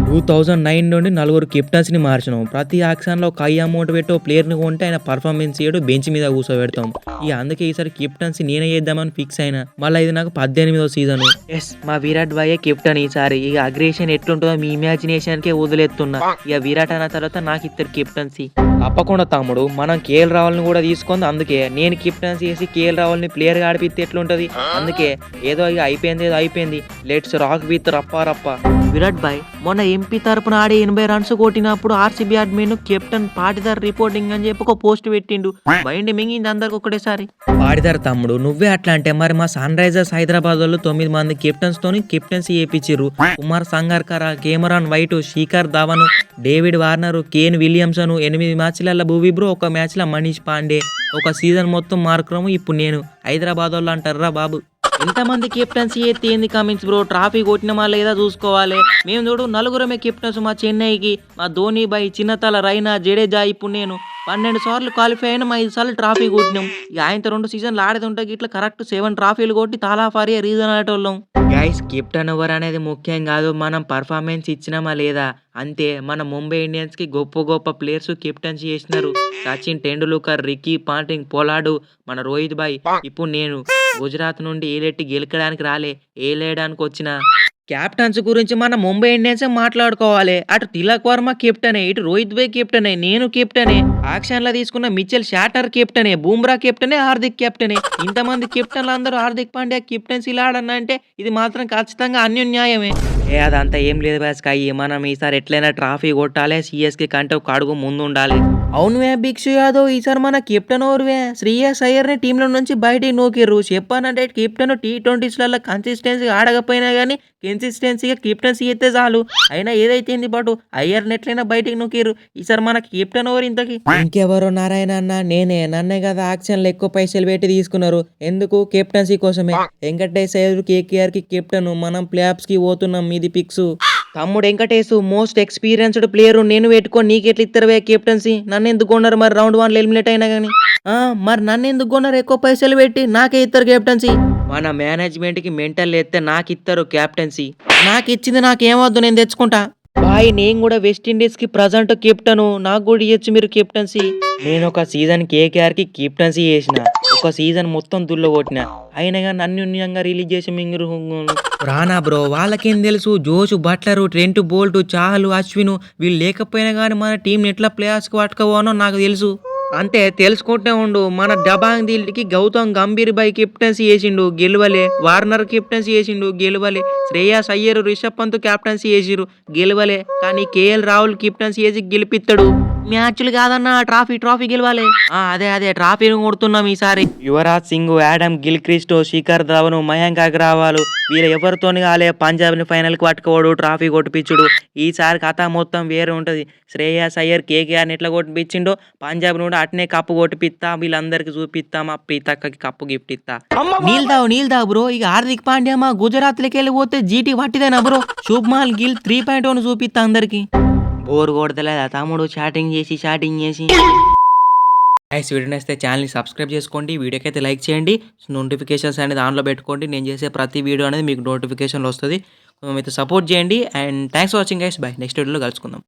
2009 నుండి నలుగురు కెప్టెన్స్‌ని మార్చినాం. ప్రతి యాక్షన్‌లో ఒక హై అమౌంట్ పెట్టి ఓ ప్లేయర్‌ని కొంటే ఆయన పర్ఫార్మెన్స్ ఇయ్యడు. బెంచ్ మీద కూర్చోబెడతాం. అందుకే ఈసారి కెప్టెన్సీ నేనే చేద్దామని ఫిక్స్ అయినా. మళ్ళా ఇది నాకు 18వ సీజను. మా విరాట్ భాయే కెప్టెన్ ఈసారి. అగ్రెషన్ ఎట్లుంటుందో మీ ఇమాజినేషన్‌కే వదిలేస్తున్నా. విరాట్ అన్న తర్వాత నాకు ఇత్తరు కెప్టెన్సీ. తప్పకుండా తమ్ముడు. మనం కేఎల్ రాహుల్‌ని కూడా తీసుకుంది అందుకే. నేను కెప్టెన్సీ చేసి కేఎల్ రాహుల్‌ని ప్లేయర్‌గా ఆడిపిస్తే ఎట్లుంటది? అందుకే ఏదో అయిపోయింది ఏదో అయిపోయింది. లెట్స్ రాక్ విత్ రప్పా రప్పా. విరాట్ భాయ్ మొన్న ఎంపీ తరపున ఆడి 80 రన్స్ కొట్టినప్పుడు RCB admin captain Patidar reporting అని చెప్పి ఒక పోస్ట్ పెట్టిండు. మైండ్ మింగింది అందరికి ఒకటేసారి. పాటిదార్ తమ్ముడు నువ్వే అట్లా అంటే మరి మా సన్ రైజర్స్ హైదరాబాద్ వాళ్ళు 9 మంది కెప్టెన్స్ తోని కెప్టెన్సీ చేపించిర్రు. Kumar Sangakkara, Cameron White, Shikhar Dhawan, David Warner, Kane Williamson 8 మ్యాచ్లలో భువీ బ్రో, ఒక మ్యాచ్ లో మనీష్ పాండే, ఒక సీజన్ మొత్తం మార్క్రము. ఇప్పుడు నేను హైదరాబాద్ వాళ్ళు అంటారా బాబు. ఎంతమంది కెప్టెన్సీ అయితే ఏంది కమింగ్స్ బ్రో, ట్రాఫీ కొట్టినమా లేదా చూసుకోవాలి. మేము చూడు నలుగురమే కెప్టెన్స్ మా చెన్నైకి. మా ధోని బాయ్, చిన్నతల, రైనా, జడేజా. ఇప్పుడు నేను 12 సార్లు క్వాలిఫై అయినా 5 సార్లు ట్రాఫీ కొట్టినాం. ఆయనతో 2 సీజన్లు ఆడేది ఉంటాయి ఇట్లా కరెక్ట్ 7 ట్రాఫీలు కొట్టి తాలాఫారియే రీజన్ అనేటోళ్ళం. గైస్ కెప్టెన్ ఎవరు అనేది ముఖ్యం కాదు, మనం పర్ఫార్మెన్స్ ఇచ్చినామా లేదా అంతే. మన ముంబై ఇండియన్స్ కి గొప్ప గొప్ప ప్లేయర్స్ కెప్టెన్సీ చేసినారు. Sachin Tendulkar, Ricky Ponting, Pollard, మన రోహిత్ భాయ్. ఇప్పుడు నేను గుజరాత్ నుండి ఏలెట్టి గెలకడానికి రాలే, ఏలేయడానికి వచ్చిన. క్యాప్టెన్స్ గురించి మన ముంబై ఇండియన్స్ మాట్లాడుకోవాలి. అటు తిలక్ వర్మ కెప్టెనే, ఇటు రోహిత్ భాయ్ కెప్టెనే, నేను కెప్టెనే. యాక్షన్ లో తీసుకున్న మిచెల్ షాటర్ కెప్టెనే, బూమ్రా కెప్టెనే, హార్దిక్ కెప్టెనే. ఇంతమంది కెప్టెన్లు అందరూ హార్దిక్ పాండ్యా కెప్టెన్సీలు ఆడనంటే ఇది మాత్రం ఖచ్చితంగా అన్యాయమే. అదంతా ఏం లేదు బాస్ కాయి. మనం ఈసారి ఎట్లయినా ట్రాఫీ కొట్టాలి. సిఎస్కే కంటే ఒక అడుగు ముందు ఉండాలి. అవునువే భిక్షు యాదవ్, ఈసారి మన కెప్టెన్ ఓరువే శ్రేయస్ అయ్యర్ ని టీంలో నుంచి బయటికి నూకిర్రు. చెప్పానంటే కెప్టెన్ T20స్లలో కన్సిస్టెన్సీ ఆడకపోయినా గానీ కన్సిస్టెన్సీగా కెప్టెన్సీ అయితే చాలు. అయినా ఏదైతే బటు అయ్యర్ ఎట్లయినా బయటికి నూకిర్రు. ఈసారి మన కెప్టెన్ ఓవర్ ఇంతకి ఇంకెవరు నారాయణ అన్న నేనే. నన్నే కదా యాక్షన్లు ఎక్కువ పైసలు పెట్టి తీసుకున్నారు. ఎందుకు? కెప్టెన్సీ కోసమే. వెంకటేష్ అయ్యర్ KKR కి కెప్టెన్. మనం ప్లే ఆఫ్స్ కి పోతున్నాం. ఇది ఫిక్స్. తమ్ముడు వెంకటేష్ మోస్ట్ ఎక్స్పీరియన్స్డ్ ప్లేయర్. నేను పెట్టుకొని నీకెట్లా ఇద్దరువే కెప్టెన్సీ? నన్ను ఎందుకు కొన్నారు మరి రౌండ్ 1 ఎలిమినేట్ అయినా కానీ? మరి నన్ను ఎందుకు కొన్నారు ఎక్కువ పైసలు పెట్టి? నాకే ఇద్దరు కెప్టెన్సీ. మన మేనేజ్మెంట్ కి మెంటల్ ఎత్తే నాకు ఇస్తారు క్యాప్టెన్సీ. నాకు ఇచ్చింది నాకేమొద్దు, నేను తెచ్చుకుంటా. బాయ్ నేను కూడా వెస్టిండీస్ కి ప్రజెంట్ కెప్టెను. నాకు కూడా ఇవ్వచ్చు మీరు కెప్టెన్సీ. నేను ఒక సీజన్ KKR కి కెప్టెన్సీ చేసిన, ఒక సీజన్ మొత్తం దుల్లో కొట్టిన. అయినా కానీ అన్యూన్యంగా రిలీజ్ చేసి మింగిరు రానా బ్రో. వాళ్ళకేం తెలుసు? జోష్ Buttler, Trent Boult, Chahal, Ashwin వీళ్ళు లేకపోయినా కానీ మన టీంని ఎట్లా ప్లే ఆఫ్స్కి పట్టుకోవానో నాకు తెలుసు. అంతే తెలుసుకుంటే ఉండు. మన డబాంగ్ దిల్కి గౌతమ్ గంభీర్ బై కెప్టెన్సీ చేసిండు, గెలవలే. వార్నర్ కెప్టెన్సీ చేసిండు, గెలవలే. శ్రేయస్ అయ్యర్, రిషబ్ పంత్ క్యాప్టెన్సీ చేసిరు, గెలవలే. కానీ కేఎల్ రాహుల్ కెప్టెన్సీ చేసి గెలిపిస్తాడు. మ్యాచ్లు కాదన్నా ట్రాఫీ గెలవాలి. అదే ట్రాఫీని కొడుతున్నాం ఈసారి. యువరాజ్ సింగ్, యాడమ్ గిల్క్రిస్ట్, శిఖర్ ధవన్, మయాంక్ అగ్రవాల్ వీళ్ళు ఎవరితోని కాలే పంజాబ్ ని ఫైనల్ కి పట్టుకోవడు, ట్రాఫీ కొట్టిపించుడు. ఈసారి కథ మొత్తం వేరే ఉంటది. శ్రేయస్ అయ్యర్ KKR ఎట్లా కొట్టిపించిండో పంజాబ్ నుండి అట్నే కప్పు కొట్టిపిస్తా. వీళ్ళందరికి చూపిస్తా. మా ప్రీతక్కకి కప్పు గిఫ్ట్ ఇస్తా. నీల్ దావు బ్రో. హార్దిక్ పాండ్యా మా గుజరాత్ లకి వెళ్ళిపోతే జీటీ పట్టిదేనా బ్రో? శుభ్మాన్ గిల్ 3.1 చూపిస్తా అందరికి. బోర్ కొడతలేదా తమ్ముడు చాటింగ్ చేసి? వీడియో నచ్చితే ఛానల్ని సబ్స్క్రైబ్ చేసుకోండి. వీడియోకి అయితే లైక్ చేయండి. నోటిఫికేషన్స్ అనేది ఆన్లో పెట్టుకోండి. నేను చేసే ప్రతి వీడియో అనేది మీకు నోటిఫికేషన్లో వస్తుంది. అయితే సపోర్ట్ చేయండి. And thanks for watching guys. By. Next వీడియోలో కలుసుకుందాం.